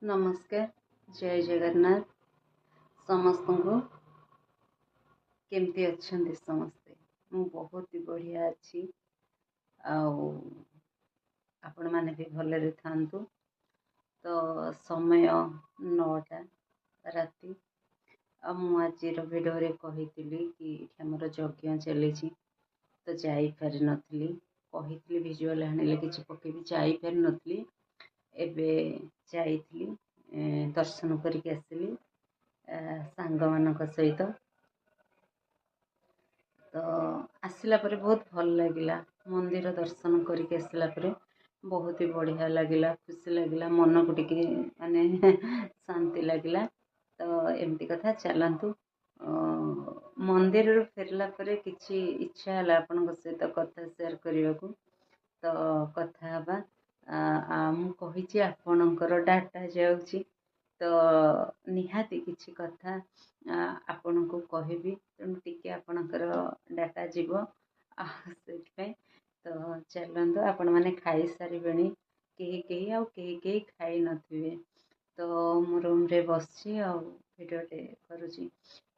नमस्कार। जय जगन्नाथ। समस्त को केमती अच्छे समस्ते मु बहुत ही बढ़िया अच्छी आपण माने भी भलरे थांतु। तो समय 9टा राति मुझे भिडियो रे कही कि आमर यज्ञ चली तो जापारि नी कही भिजुआल आने कि पकेबी जापारि नी एबे जाइली दर्शन करके आसली सांग मान सहित। तो आसला परे बहुत भल लगिला मंदिर दर्शन करके आसला परे बहुत ही बढ़िया लगिला खुशी लगिला मन को टिके माने शांति लगिला। तो एमती कथा चलतु मंदिर फेरला परे किछि इच्छा हला आपन सहित कथा शेयर करने को। तो कथा हबा मु कहिछि आपनकर डाटा जाउछि तो निहाती किछि कथा आपन को कहबी तेणु टिके आपनकर डाटा जीव से। तो चलंतु आपण माने खाई सारिबेनी केही केही आ केही केही खाई नथिबे। तो मो रूम रे बसछि आ वीडियो टे करूछि।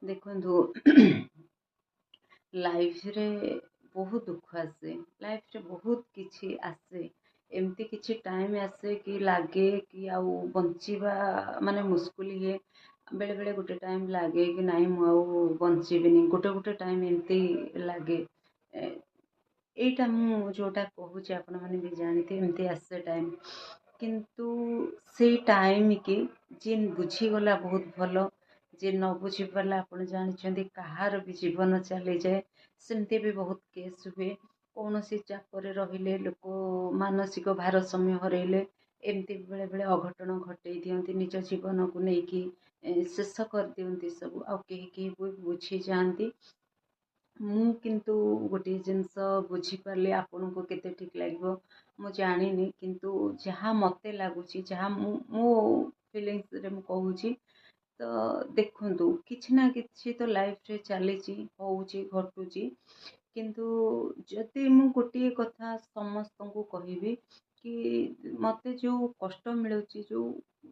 देखंतु लाइफ रे बहुत दुख आसे, लाइफ रे बहुत किछि आसे, एमती किछि टाइम आसे कि लागे कि आउ बंचिबा माने मुस्कुल हे। बेले बेले गोटे टाइम लागे कि नाई मु आउ बंचिबिनी, गोटे गोटे टाइम एमती लागे। एटा मु जोटा कहूछि आपण माने भी जानते एमती आसे टाइम, किंतु से टाइम की जिन बुझी गला बहुत भलो, जे न बुझी पाला आपण जानिछंती कहार भी जीवन चली जाए सेमती भी बहुत केस हुए। कौन सी चापरे रहिले लोक मानसिक भारसाम्य हरैले एमती बेले बेले अघटन घटई दियंती निज जीवन को लेकिन शेष कर दियंती सब आ केही बुझी जाती। मु किंतु गोटे जिनस बुझी पारली आपन को केते ठीक लागबो मु जानिनी, किंतु जहाँ मते लागुची जहाँ मो फीलिंग्स रे मु कहूची। तो देखंतु किछि ना किछि तो लाइफ रे चलीची होउची घटुची, किंतु जदि मु गोटे कथा समस्त को कहबी कि मते जो कष्ट मिलुची, जो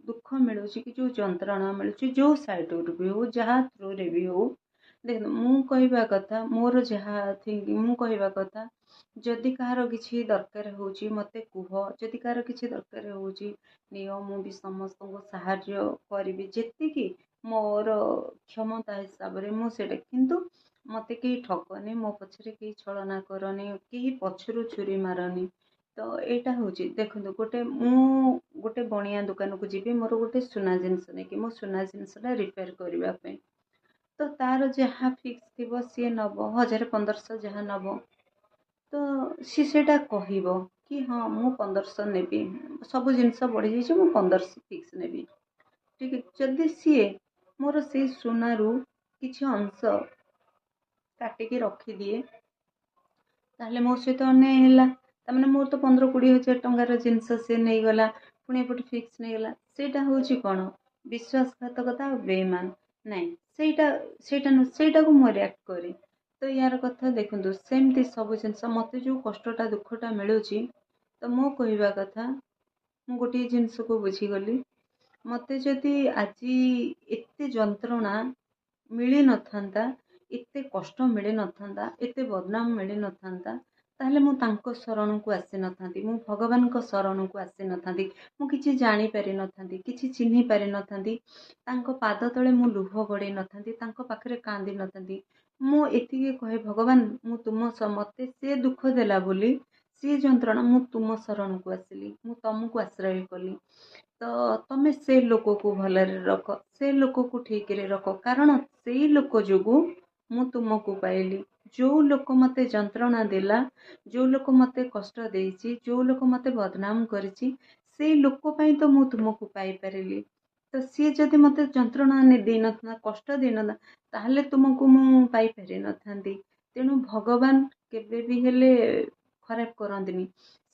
दुख मिलुची कि जो जंत्रणा मिलुची, जो साइड रू भी हो जहाँ थ्रू रे भी हो, देख मु कहबा कथा मोर जहाँ थिंकिंग मु कहबा कथा जदि कहार किछि दरकार होउची मते कुह, जदि कहार किछि दरकार होउची नियो मु भी समस्त को सहाय्य करिवि जेतिकी मोर क्षमता हिसाब रे मु सेटा। किंतु मते केही ठकनी, मो पछरे केही छलना करनी, केही पछरु छुरी मारनी। तो एटा होची देखंतु गोटे बणिया दुकान को जीवी मोर गोटे सुना जिनस ने कि मो सुना जिनसटा रिपेयर करबा पे, तो तार जहाँ फिक्स थिबो सी नबो 1000-1500 जहाँ नबो। तो सी सेटा कहिबो कि हाँ मु 1500 नेबी, सब जिनस बढ़ी जाइछे मु 1500 फिक्स नेबी। ठीक है, जदि सी मोर से सुनारू किछि अंश काटिकी रखी दिए ताहले मो सहित अन्याय हैला। तामाने मोर तो 15-20 हजार टंकार जिनस से नहीं गला पुणी एपटे फिक्स नहीं गला, सेटा होची कोन विश्वासघातकता और बेईमान नहीं। सेटा को मु रिएक्ट करी। तो यार कथा देखंतु सेमती सब जिनस मते जो कष्टटा दुखटा मिलुची, तो मो कहबा कथा मु गोटे जिनस को बुझी गली मते जदि आज एते जंत्रणा मिली न थांता, एते कष्ट मिली न थांता, एते बदनाम मिली न थांता, ताहले मु तांको शरण को आसी न थांती, मु भगवान को शरण को आसी न थांती, मु किछि जानि पारि न थांती, किछि चिन्हि पारि न थांती, तांको पाद तळे मु लुह गडै न थांती, तांको पाखरे कांदी न थांती। मु एतिके कहे भगवान मु तुम मते से दुख देला बोली से जंत्रणा मु तुम शरण को आसिली, मु तुमको आश्रय कली। तो तमे से लोक को भलरे रख, से लोक को ठीक रे रख, कारण से लोक जोगु मु तुमको पाइली। जो लोक मते जंत्रणा देला, जो लोक मते कष्ट देइछि, जो लोक मते बदनाम करिछि, से लोक पई तो मु तुमको पाई पारिली। तो सी जदि मते जंत्रणा ने दे नथा, कष्ट दे नथा, ताहले तुमको मु पाई पारि नथांती। तेणु भगवान केबे भी हेले खराब करंतिनी।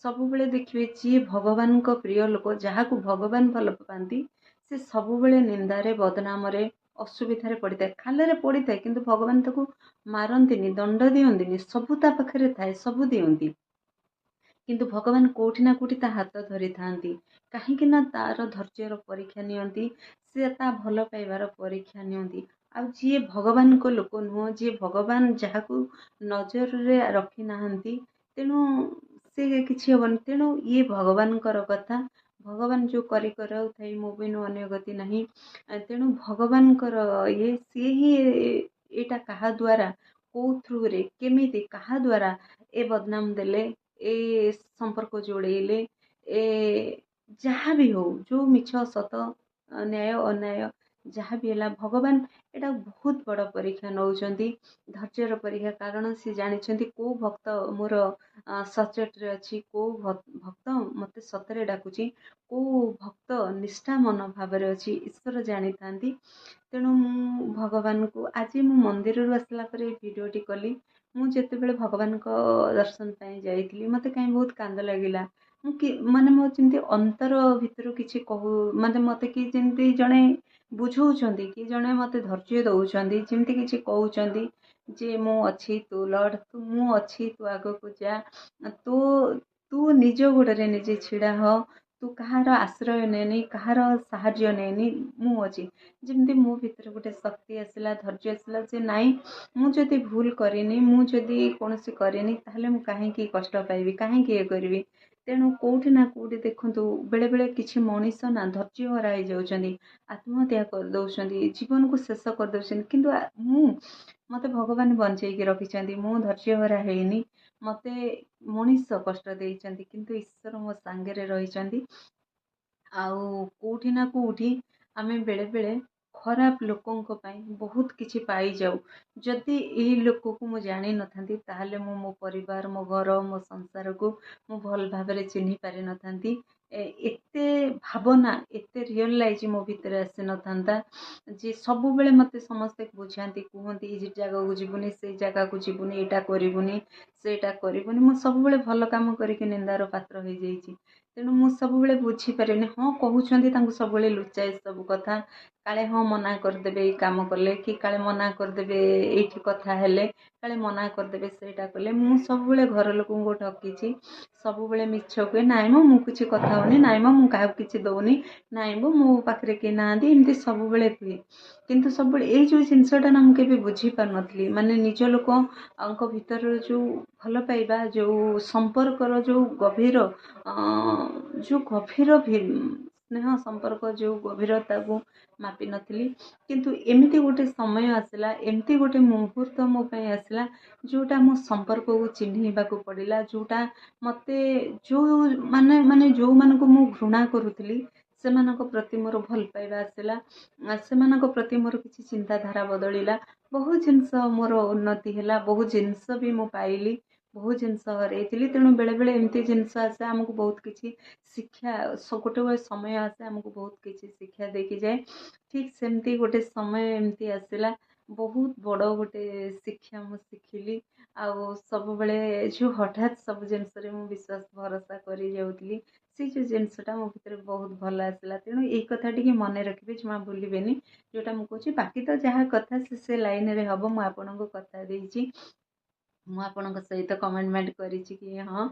सबु बेले देखिबे जी भगवान को प्रिय लोक जहाकू भगवान भल पाती से सबु बेले निंदारे बदनाम रे असुविधारे पड़ता है, खालरे पड़ता है, किंतु भगवान ताको मारंतिनी, दंड दियंतिनी, सबु ता पाखरे थाए, सबु दियंती। କିନ୍ତୁ ଭଗବାନ କୋଉଠି ନା କୋଉଠି ତା ହାତ ଧରିଥାନ୍ତି, କାହିଁକି ନା ତାର ଧୈର୍ଯ୍ୟର ପରୀକ୍ଷା ନିଅନ୍ତି, ସେ ତା ଭଲ ପାଇବାର ପରୀକ୍ଷା ନିଅନ୍ତି। ଆଉ ଯିଏ ଭଗବାନଙ୍କ ଲୋକ ନୁହଁ, ଯିଏ ଭଗବାନ ଯାହାକୁ ନଜରରେ ରଖି ନାହାନ୍ତି, ତେଣୁ ସେ କିଛି ହବନି। ତେଣୁ ଇଏ ଭଗବାନଙ୍କର କଥା, ଭଗବାନ ଯୋଉ କରି କରାଉଥାଇ ମୋ ବିନୁ ଅନ୍ୟ ଗତି ନାହିଁ। ତେଣୁ ଭଗବାନଙ୍କର ସିଏ ହିଁ ଏଇଟା କାହା ଦ୍ୱାରା କୋଉ ଥ୍ରୁରେ କେମିତି କାହା ଦ୍ୱାରା ଏ ବଦନାମ ଦେଲେ, ଏ ସମ୍ପର୍କ ଯୋଡ଼େଇଲେ, ଏ ଯାହା ବି ହଉ, ଯୋଉ ମିଛ ସତ, ନ୍ୟାୟ ଅନ୍ୟାୟ ଯାହା ବି ହେଲା, ଭଗବାନ ଏଇଟା ବହୁତ ବଡ଼ ପରୀକ୍ଷା ନଉଛନ୍ତି, ଧୈର୍ଯ୍ୟର ପରୀକ୍ଷା। କାରଣ ସେ ଜାଣିଛନ୍ତି କୋଉ ଭକ୍ତ ମୋର ସଚେଟରେ ଅଛି, କୋଉ ଭକ୍ତ ମତେ ସତରେ ଡାକୁଛି, କୋଉ ଭକ୍ତ ନିଷ୍ଠା ମନୋଭାବରେ ଅଛି, ଈଶ୍ୱର ଜାଣିଥାନ୍ତି। ତେଣୁ ମୁଁ ଭଗବାନଙ୍କୁ ଆଜି ମୁଁ ମନ୍ଦିରରୁ ଆସିଲା ପରେ ଏ ଭିଡ଼ିଓଟି କଲି। ମୁଁ ଯେତେବେଳେ ଭଗବାନଙ୍କ ଦର୍ଶନ ପାଇଁ ଯାଇଥିଲି, ମୋତେ କାହିଁ ବହୁତ କାନ୍ଦ ଲାଗିଲା। ମୁଁ ମାନେ ମୋ ଯେମିତି ଅନ୍ତର ଭିତରୁ କିଛି ମାନେ ମୋତେ କି ଯେମିତି ଜଣେ ବୁଝଉଛନ୍ତି, କି ଜଣେ ମୋତେ ଧୈର୍ଯ୍ୟ ଦଉଛନ୍ତି, ଯେମିତି କିଛି କହୁଛନ୍ତି ଯେ ମୁଁ ଅଛି, ତୁ ଲଢ଼, ମୁଁ ଅଛି, ତୁ ଆଗକୁ ଯା, ତୁ ନିଜ ଗୋଡ଼ରେ ନିଜେ ଛିଡ଼ା ହ, ତୁ କାହାର ଆଶ୍ରୟ ନେନି, କାହାର ସାହାଯ୍ୟ ନେନି, ମୁଁ ଅଛି। ଯେମିତି ମୋ ଭିତରେ ଗୋଟେ ଶକ୍ତି ଆସିଲା, ଧୈର୍ଯ୍ୟ ଆସିଲା ଯେ ନାଇଁ, ମୁଁ ଯଦି ଭୁଲ କରିନି, ମୁଁ ଯଦି କୌଣସି କରିନି, ତାହେଲେ ମୁଁ କାହିଁକି କଷ୍ଟ ପାଇବି, କାହିଁକି ଇଏ କରିବି। ତେଣୁ କୋଉଠି ନା କୋଉଠି ଦେଖନ୍ତୁ, ବେଳେବେଳେ କିଛି ମଣିଷ ନା ଧୈର୍ଯ୍ୟ ହରା ହେଇଯାଉଛନ୍ତି, ଆତ୍ମହତ୍ୟା କରିଦଉଛନ୍ତି, ଜୀବନକୁ ଶେଷ କରିଦଉଛନ୍ତି। କିନ୍ତୁ ମତେ ଭଗବାନ ବଞ୍ଚେଇକି ରଖିଛନ୍ତି, ମୁଁ ଧୈର୍ଯ୍ୟ ହରା ହେଇନି। ମତେ ମଣିଷ କଷ୍ଟ ଦେଇଛନ୍ତି, କିନ୍ତୁ ଈଶ୍ୱର ମୋ ସାଙ୍ଗରେ ରହିଛନ୍ତି। ଆଉ କୋଉଠି ନା କୋଉଠି ଆମେ ବେଳେବେଳେ ଖରାପ ଲୋକଙ୍କ ପାଇଁ ବହୁତ କିଛି ପାଇଯାଉ। ଯଦି ଏଇ ଲୋକକୁ ମୁଁ ଜାଣିନଥାନ୍ତି, ତାହେଲେ ମୁଁ ମୋ ପରିବାର, ମୋ ଘର, ମୋ ସଂସାରକୁ ମୁଁ ଭଲ ଭାବରେ ଚିହ୍ନି ପାରିନଥାନ୍ତି। ଏତେ ଭାବନା, ଏତେ ରିଅଲାଇଜ୍ ମୋ ଭିତରେ ଆସିନଥାନ୍ତା ଯେ ସବୁବେଳେ ମୋତେ ସମସ୍ତେ ବୁଝାନ୍ତି, କୁହନ୍ତି ଏ ଜାଗାକୁ ଯିବୁନି, ସେଇ ଜାଗାକୁ ଯିବୁନି, ଏଇଟା କରିବୁନି, ସେଇଟା କରିବୁନି। ମୁଁ ସବୁବେଳେ ଭଲ କାମ କରିକି ନିନ୍ଦାର ପାତ୍ର ହେଇଯାଇଛି। ତେଣୁ ମୁଁ ସବୁବେଳେ ବୁଝିପାରେନି। ହଁ କହୁଛନ୍ତି, ତାଙ୍କୁ ସବୁବେଳେ ଲୁଚାଏ ସବୁ କଥା, କାଳେ ହଁ ମନା କରିଦେବେ ଏଇ କାମ କଲେ, କି କାଳେ ମନା କରିଦେବେ ଏଇଠି କଥା ହେଲେ, କାଳେ ମନା କରିଦେବେ ସେଇଟା କଲେ। ମୁଁ ସବୁବେଳେ ଘର ଲୋକଙ୍କୁ ଠକିଛି, ସବୁବେଳେ ମିଛ କୁହେ, ନାଇଁ ମ ମୁଁ କିଛି କଥା ହଉନି, ନାଇଁ ମ ମୁଁ କାହାକୁ କିଛି ଦଉନି, ନାଇଁ ମ ମୋ ପାଖରେ କେହି ନାହାନ୍ତି, ଏମିତି ସବୁବେଳେ କୁହେ। କିନ୍ତୁ ସବୁବେଳେ ଏଇ ଯୋଉ ଜିନିଷଟା ନା ମୁଁ କେବେ ବୁଝିପାରୁନଥିଲି, ମାନେ ନିଜ ଲୋକଙ୍କ ଭିତର ଯୋଉ ଭଲ ପାଇବା, ଯୋଉ ସମ୍ପର୍କର ଯୋଉ ଗଭୀର ସ୍ନେହ ସମ୍ପର୍କ, ଯୋଉ ଗଭୀରତାକୁ ମାପିନଥିଲି। କିନ୍ତୁ ଏମିତି ଗୋଟେ ସମୟ ଆସିଲା, ଏମିତି ଗୋଟେ ମୁହୂର୍ତ୍ତ ମୋ ପାଇଁ ଆସିଲା, ଯୋଉଟା ମୋ ସମ୍ପର୍କକୁ ଚିହ୍ନେଇବାକୁ ପଡ଼ିଲା, ଯୋଉଟା ମୋତେ ମାନେ ଯୋଉମାନଙ୍କୁ ମୁଁ ଘୃଣା କରୁଥିଲି, ସେମାନଙ୍କ ପ୍ରତି ମୋର ଭଲ ପାଇବା ଆସିଲା, ସେମାନଙ୍କ ପ୍ରତି ମୋର କିଛି ଚିନ୍ତାଧାରା ବଦଳିଲା। ବହୁତ ଜିନିଷ ମୋର ଉନ୍ନତି ହେଲା, ବହୁତ ଜିନିଷ ବି ମୁଁ ପାଇଲି, ବହୁତ ଜିନିଷ ହରେଇଥିଲି। ତେଣୁ ବେଳେବେଳେ ଏମିତି ଜିନିଷ ଆସେ, ଆମକୁ ବହୁତ କିଛି ଶିକ୍ଷା, ଗୋଟେ ସମୟ ଆସେ ଆମକୁ ବହୁତ କିଛି ଶିକ୍ଷା ଦେଇକି ଯାଏ। ଠିକ୍ ସେମିତି ଗୋଟେ ସମୟ ଏମିତି ଆସିଲା, ବହୁତ ବଡ଼ ଗୋଟେ ଶିକ୍ଷା ମୁଁ ଶିଖିଲି। ଆଉ ସବୁବେଳେ ଯୋଉ ହଠାତ୍ ସବୁ ଜିନିଷରେ ମୁଁ ବିଶ୍ୱାସ ଭରସା କରି ଯାଉଥିଲି, ସେଇ ଯୋଉ ଜିନିଷଟା ମୋ ଭିତରେ ବହୁତ ଭଲ ଆସିଲା। ତେଣୁ ଏଇ କଥା ଟିକେ ମନେ ରଖିବେ, ଜମା ଭୁଲିବେନି ଯୋଉଟା ମୁଁ କହୁଛି। ବାକି ତ ଯାହା କଥା ସେ ଲାଇନରେ ହବ, ମୁଁ ଆପଣଙ୍କୁ କଥା ଦେଇଛି। ମୁଁ ଆପଣଙ୍କ ସହିତ କମେଣ୍ଟମେଣ୍ଟ କରିଛି କି ହଁ,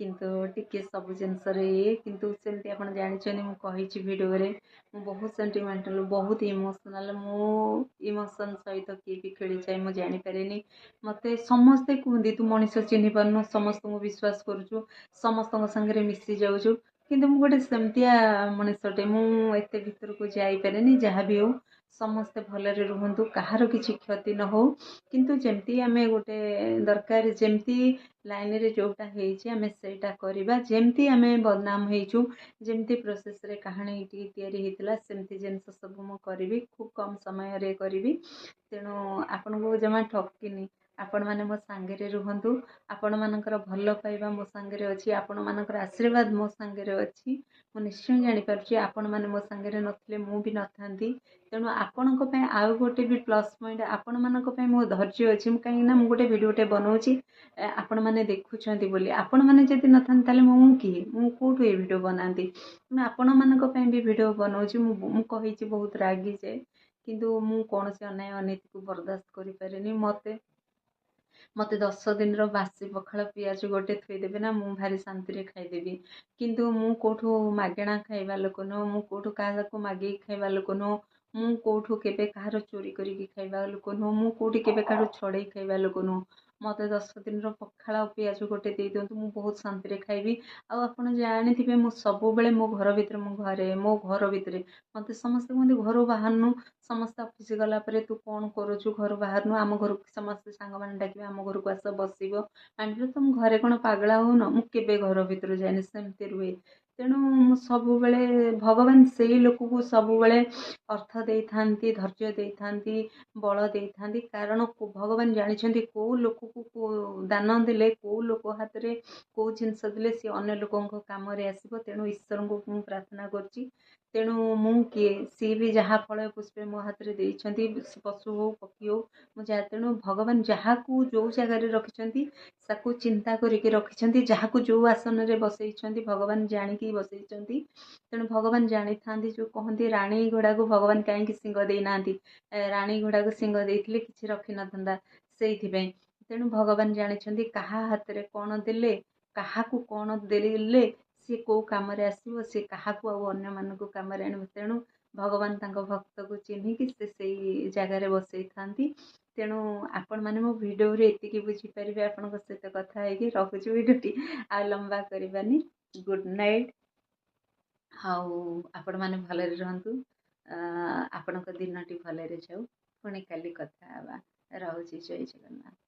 କିନ୍ତୁ ଟିକେ ସବୁ ଜିନିଷରେ କିନ୍ତୁ ସେମିତି ଆପଣ ଜାଣିଛନ୍ତି, ମୁଁ କହିଛି ଭିଡ଼ିଓରେ, ମୁଁ ବହୁତ ସେଣ୍ଟିମେଣ୍ଟାଲ, ବହୁତ ଇମୋସନାଲ। ମୁଁ ଇମୋସନ ସହିତ କିଏ ବି ଖେଳିଯାଏ, ମୁଁ ଜାଣିପାରେନି। ମୋତେ ସମସ୍ତେ କୁହନ୍ତି ତୁ ମଣିଷ ଚିହ୍ନି ପାରୁନୁ, ସମସ୍ତଙ୍କୁ ବିଶ୍ୱାସ କରୁଛୁ, ସମସ୍ତଙ୍କ ସାଙ୍ଗରେ ମିଶି ଯାଉଛୁ। କିନ୍ତୁ ମୁଁ ଗୋଟେ ସେମିତିଆ ମଣିଷଟେ, ମୁଁ ଏତେ ଭିତରକୁ ଯାଇପାରେନି। ଯାହା ବି ହଉ, ସମସ୍ତେ ଭଲରେ ରୁହନ୍ତୁ, କାହାର କିଛି କ୍ଷତି ନ ହଉ। କିନ୍ତୁ ଯେମିତି ଆମେ ଗୋଟେ ଦରକାର, ଯେମିତି ଲାଇନରେ ଯୋଉଟା ହେଇଛି ଆମେ ସେଇଟା କରିବା। ଯେମିତି ଆମେ ବଦନାମ ହେଇଛୁ, ଯେମିତି ପ୍ରୋସେସରେ କାହାଣୀ ଟିକେ ତିଆରି ହେଇଥିଲା, ସେମିତି ଜିନିଷ ସବୁ ମୁଁ କରିବି, ଖୁବ୍ କମ୍ ସମୟରେ କରିବି। ତେଣୁ ଆପଣଙ୍କୁ ଜମା ଠକିନି, ଆପଣମାନେ ମୋ ସାଙ୍ଗରେ ରୁହନ୍ତୁ, ଆପଣମାନଙ୍କର ଭଲ ପାଇବା ମୋ ସାଙ୍ଗରେ ଅଛି, ଆପଣମାନଙ୍କର ଆଶୀର୍ବାଦ ମୋ ସାଙ୍ଗରେ ଅଛି। ମୁଁ ନିଶ୍ଚୟ ଜାଣିପାରୁଛି ଆପଣମାନେ ମୋ ସାଙ୍ଗରେ ନଥିଲେ ମୁଁ ବି ନଥାନ୍ତି। ତେଣୁ ଆପଣଙ୍କ ପାଇଁ ଆଉ ଗୋଟେ ବି ପ୍ଲସ୍ ପଏଣ୍ଟ, ଆପଣମାନଙ୍କ ପାଇଁ ମୋ ଧୈର୍ଯ୍ୟ ଅଛି। ମୁଁ କାହିଁକିନା ମୁଁ ଗୋଟେ ଭିଡ଼ିଓଟେ ବନଉଛି, ଆପଣମାନେ ଦେଖୁଛନ୍ତି ବୋଲି। ଆପଣମାନେ ଯଦି ନଥାନ୍ତି, ତାହେଲେ ମୁଁ କିଏ, ମୁଁ କେଉଁଠୁ ଏ ଭିଡ଼ିଓ ବନାନ୍ତି। ତେଣୁ ଆପଣମାନଙ୍କ ପାଇଁ ବି ଭିଡ଼ିଓ ବନଉଛି। ମୁଁ କହିଛି ବହୁତ ରାଗିଯାଏ, କିନ୍ତୁ ମୁଁ କୌଣସି ଅନ୍ୟାୟ ଅନୀତିକୁ ବରଦାସ୍ତ କରିପାରେନି। ମୋତେ ମୋତେ 10 ଦିନର ବାସି ପଖାଳ ପିଆଜ ଗୋଟେ ଥୋଇଦେବେ ନା, ମୁଁ ଭାରି ଶାନ୍ତିରେ ଖାଇଦେବି। କିନ୍ତୁ ମୁଁ କେଉଁଠୁ ମାଗଣା ଖାଇବା ଲୋକ ନୁହଁ, ମୁଁ କେଉଁଠୁ କାହାକୁ ମାଗିକି ଖାଇବା ଲୋକ ନୁହଁ, ମୁଁ କେଉଁଠୁ କେବେ କାହାର ଚୋରି କରିକି ଖାଇବା ଲୋକ ନୁହଁ, ମୁଁ କେଉଁଠି କେବେ କାହାଠୁ ଛଡ଼େଇ ଖାଇବା ଲୋକ ନୁହଁ। ମୋତେ 10 ଦିନର ପଖାଳ ଆଉ ପିଆଜ ଗୋଟେ ଦେଇଦିଅନ୍ତୁ, ମୁଁ ବହୁତ ଶାନ୍ତିରେ ଖାଇବି। ଆଉ ଆପଣ ଜାଣିଥିବେ ମୁଁ ସବୁବେଳେ ମୋ ଘର ଭିତରେ, ମୋ ଘର ଭିତରେ ମୋତେ ସମସ୍ତେ କୁହନ୍ତି ଘରୁ ବାହାରୁନୁ। ସମସ୍ତେ ଅଫିସ ଗଲା ପରେ ତୁ କ'ଣ କରୁଛୁ, ଘରୁ ବାହାରୁନୁ, ଆମ ଘରକୁ ସମସ୍ତେ ସାଙ୍ଗମାନେ ଡାକିବେ ଆମ ଘରକୁ ଆସ ବସିବ। ଆଣ୍ଟି ତମ ଘରେ କ'ଣ ପାଗଳା ହଉନ? ମୁଁ କେବେ ଘର ଭିତରୁ ଯାଏନି, ସେମିତି ରୁହେ। ତେଣୁ ମୁଁ ସବୁବେଳେ ଭଗବାନ ସେଇ ଲୋକକୁ ସବୁବେଳେ ଅର୍ଥ ଦେଇଥାନ୍ତି, ଧୈର୍ଯ୍ୟ ଦେଇଥାନ୍ତି, ବଳ ଦେଇଥାନ୍ତି। କାରଣ ଭଗବାନ ଜାଣିଛନ୍ତି କୋଉ ଲୋକକୁ ଦାନ ଦେଲେ, କୋଉ ଲୋକ ହାତରେ କୋଉ ଜିନିଷ ଦେଲେ ସିଏ ଅନ୍ୟ ଲୋକଙ୍କ କାମରେ ଆସିବ। ତେଣୁ ଈଶ୍ୱରଙ୍କୁ ମୁଁ ପ୍ରାର୍ଥନା କରୁଛି। ତେଣୁ ମୁଁ କିଏ, ସିଏ ବି ଯାହା ଫଳ ପୁଷ୍ପେ ମୋ ହାତରେ ଦେଇଛନ୍ତି, ପଶୁ ହଉ ପକ୍ଷୀ ହଉ, ମୁଁ ଯାହା, ତେଣୁ ଭଗବାନ ଯାହାକୁ ଯୋଉ ଜାଗାରେ ରଖିଛନ୍ତି ତାକୁ ଚିନ୍ତା କରିକି ରଖିଛନ୍ତି, ଯାହାକୁ ଯୋଉ ଆସନରେ ବସେଇଛନ୍ତି ଭଗବାନ ଜାଣିକି ବସେଇଛନ୍ତି। ତେଣୁ ଭଗବାନ ଜାଣିଥାନ୍ତି, ଯୋଉ କହନ୍ତି ରାଣୀ ଘୋଡ଼ାକୁ ଭଗବାନ କାହିଁକି ଶିଙ୍ଗ ଦେଇନାହାନ୍ତି, ରାଣୀ ଘୋଡ଼ାକୁ ଶିଙ୍ଗ ଦେଇଥିଲେ କିଛି ରଖିନଥାନ୍ତା, ସେଇଥିପାଇଁ। ତେଣୁ ଭଗବାନ ଜାଣିଛନ୍ତି କାହା ହାତରେ କ'ଣ ଦେଲେ, କାହାକୁ କ'ଣ ଦେଲେ ସିଏ କୋଉ କାମରେ ଆସିବ, ସିଏ କାହାକୁ ଆଉ ଅନ୍ୟମାନଙ୍କୁ କାମରେ ଆଣିବ। ତେଣୁ ଭଗବାନ ତାଙ୍କ ଭକ୍ତକୁ ଚିହ୍ନିକି ସେ ସେଇ ଜାଗାରେ ବସେଇଥାନ୍ତି। ତେଣୁ ଆପଣମାନେ ମୋ ଭିଡ଼ିଓରେ ଏତିକି ବୁଝିପାରିବେ। ଆପଣଙ୍କ ସହିତ କଥା ହେଇକି ରଖୁଛି ଭିଡ଼ିଓଟି, ଆଉ ଲମ୍ବା କରିବାନି। Good night. ଆଉ ଆପଣମାନେ ଭଲରେ ରୁହନ୍ତୁ, ଆପଣଙ୍କ ଦିନଟି ଭଲରେ ଯାଉ। ପୁଣି କାଲି କଥା ହେବା। ରହୁଛି, ଜୟ ଜଗନ୍ନାଥ।